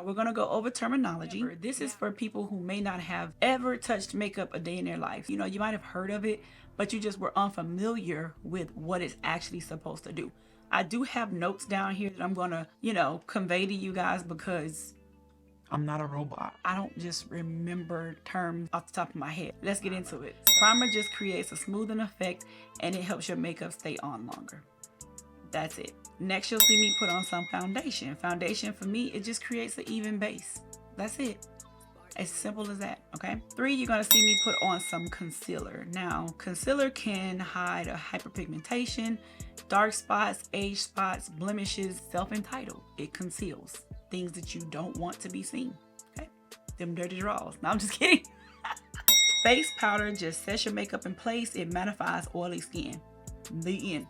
We're going to go over terminology. This is for people who may not have ever touched makeup a day in their life. You know, you might have heard of it, but you just were unfamiliar with what it's actually supposed to do. I do have notes down here that I'm going to, you know, convey to you guys because I'm not a robot. I don't just remember terms off the top of my head. Let's get into it. Primer just creates a smoothing effect and it helps your makeup stay on longer. That's it. Next, you'll see me put on some foundation. Foundation for me, it just creates an even base. That's it. As simple as that, okay? 3, you're gonna see me put on some concealer. Now, concealer can hide a hyperpigmentation, dark spots, age spots, blemishes, self-entitled. It conceals things that you don't want to be seen, okay? Them dirty draws. No, I'm just kidding. Face powder just sets your makeup in place. It mattifies oily skin. The end.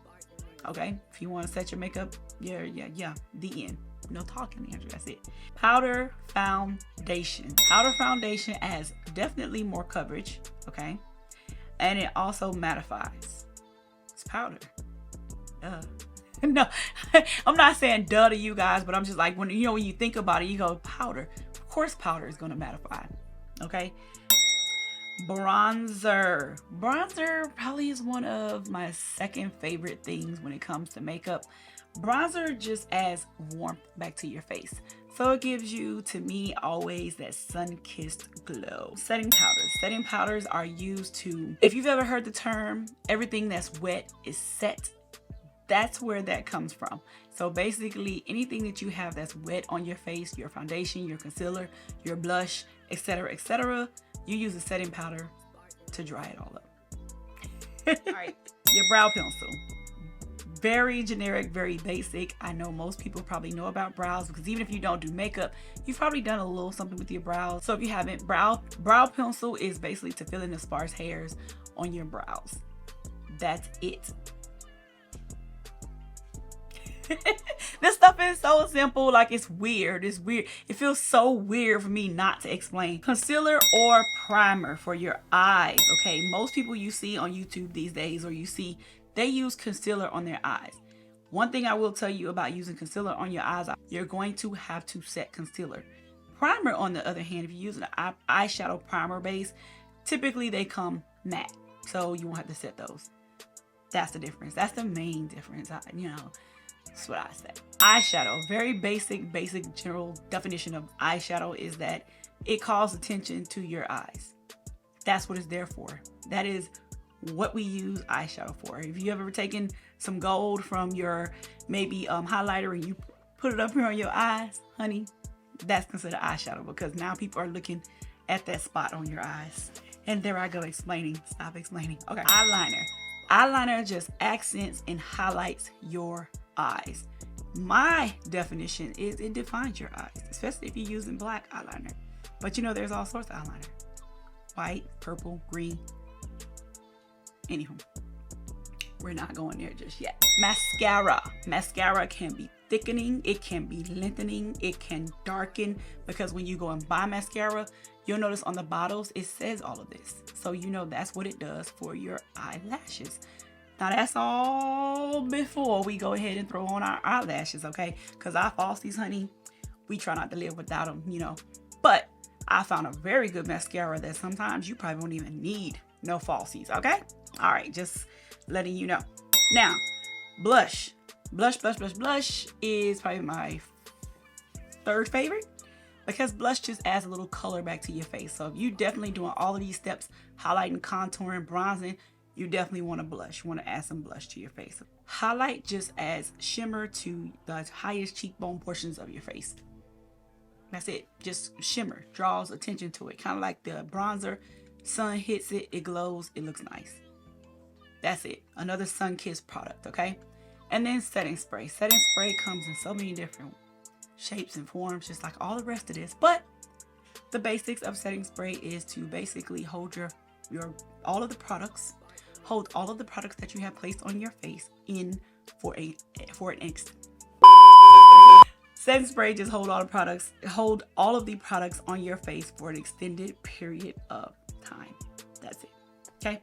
Okay, if you want to set your makeup, yeah, the end. No talking, Andrew. That's it. Powder foundation. Powder foundation has definitely more coverage, okay, and it also mattifies. It's powder. No, I'm not saying duh to you guys, but I'm just like, when you think about it, you go powder. Of course, powder is gonna mattify. Okay. Bronzer. Bronzer probably is one of my second favorite things when it comes to makeup. Bronzer just adds warmth back to your face. So it gives you, to me, always that sun-kissed glow. Setting powders. Setting powders are used to, if you've ever heard the term, everything that's wet is set, that's where that comes from. So basically, anything that you have that's wet on your face, your foundation, your concealer, your blush, etc., you use a setting powder to dry it all up. All right, your brow pencil. Very generic, very basic. I know most people probably know about brows because even if you don't do makeup, you've probably done a little something with your brows. So if you haven't, brow pencil is basically to fill in the sparse hairs on your brows. That's it. This stuff is so simple, like it's weird. It's weird. It feels so weird for me not to explain. Concealer or primer for your eyes. Okay, most people you see on YouTube these days, or you see, they use concealer on their eyes. One thing I will tell you about using concealer on your eyes, you're going to have to set concealer. Primer, on the other hand, if you're using an eyeshadow primer base, typically they come matte, so you won't have to set those. That's the difference. That's the main difference. That's what I say. Eyeshadow, very basic general definition of eyeshadow is that it calls attention to your eyes. That's what it's there for. That is what we use eyeshadow for. If you ever taken some gold from your maybe highlighter and you put it up here on your eyes, honey, that's considered eyeshadow because now people are looking at that spot on your eyes. And there I go explaining. Stop explaining. Okay, eyeliner. Eyeliner just accents and highlights your eyes. My definition is it defines your eyes, especially if you're using black eyeliner. But you know, there's all sorts of eyeliner. White, purple, green. Anywho, we're not going there just yet. Mascara. Mascara can be thickening, it can be lengthening, it can darken, because when you go and buy mascara, you'll notice on the bottles it says all of this. So you know that's what it does for your eyelashes. Now that's all before we go ahead and throw on our eyelashes, okay? Because our falsies, honey, we try not to live without them, you know. But I found a very good mascara that sometimes you probably won't even need no falsies, okay? All right, just letting you know. Now, blush. Blush is probably my third favorite because blush just adds a little color back to your face. So if you're definitely doing all of these steps, highlighting, contouring, bronzing, you definitely want to blush. You want to add some blush to your face. Highlight just adds shimmer to the highest cheekbone portions of your face. That's it. Just shimmer, draws attention to it. Kind of like the bronzer. Sun hits it, it glows, it looks nice. That's it. Another sun-kissed product, okay? And then setting spray. Setting spray comes in so many different shapes and forms, just like all the rest of this. But the basics of setting spray is to basically hold all of the products that you have placed on your face in for an instant. Setting spray just hold all of the products on your face for an extended period of time. That's it. Okay.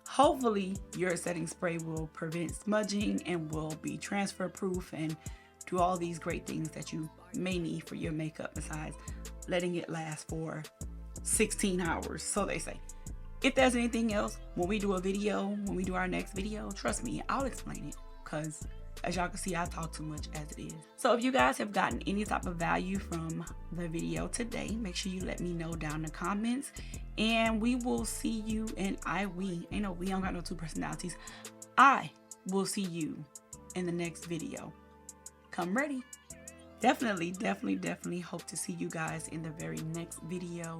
Hopefully your setting spray will prevent smudging and will be transfer proof and do all these great things that you may need for your makeup besides letting it last for 16 hours, so they say. If there's anything else, when we do a video, when we do our next video, trust me, I'll explain it, because as y'all can see, I talk too much as it is. So if you guys have gotten any type of value from the video today, make sure you let me know down in the comments, and we will see you, and we don't got no two personalities. I will see you in the next video. Come ready. Definitely hope to see you guys in the very next video.